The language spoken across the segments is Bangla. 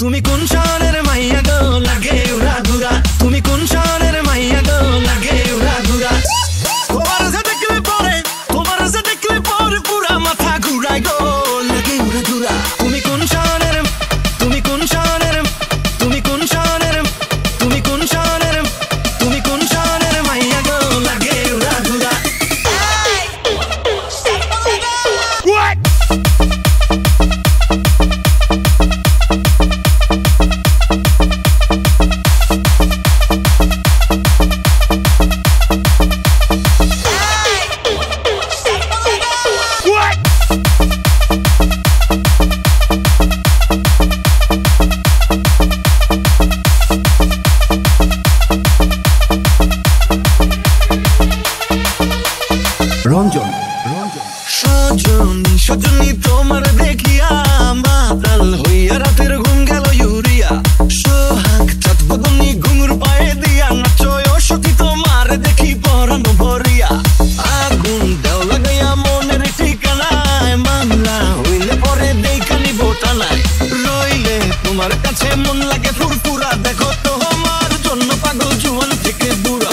তুমি কোন শহরের মাইয়া গো লাগে উড়া ধুরা তুমি কোন শহরের মাইয়া গো লাগে উড়া ধুরা তোমার যে দেখলে পরে পুরা মাথা ঘুরায় গো লাগে উড়া ধুরা তুমি কোন শহরের তুমি কোন শহরের তুমি কোন শহরের তুমি কোন শহরের তুমি কোন শহরের মাইয়া গো লাগে উড়া ধুরা রঞ্জন সজনী সজনী তোমার দেখিয়া মাতাল হইয়া রাতের ঘুম গেল ইউরিয়া সোহাগ চাঁদ বদনী ঘুঙুর পায়ে দিয়া নাচয় সখী তোমার দেখি পরানো ভরিয়া আগুন দেও লাগাইয়া মনের ঠিকানায় মামলা হইলে পরে দেখানি বোটানায় রইলে তোমার কাছে মন লাগে ফুরফুরা দেখো তোমার জন্য পাগল জুয়ান থেকে বুড়া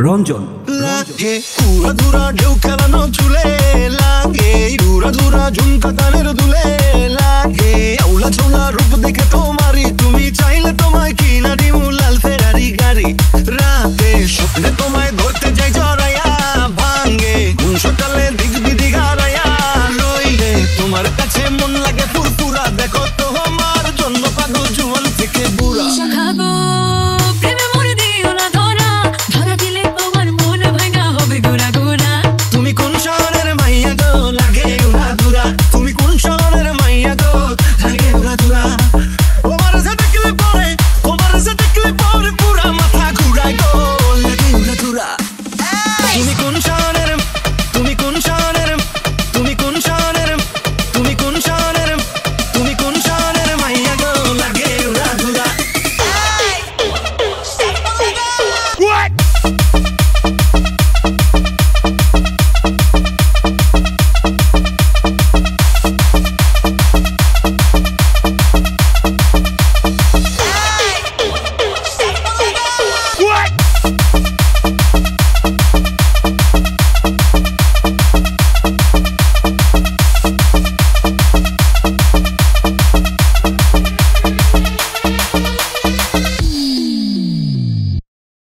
রঞ্জন লাগে উড়া ধুরা ঢেউ খেলানো চুলে লাগে উড়া ধুরা ঝুমকা কানের দুলে লাগে আউলা ছোলা রূপ দেখে তোমারই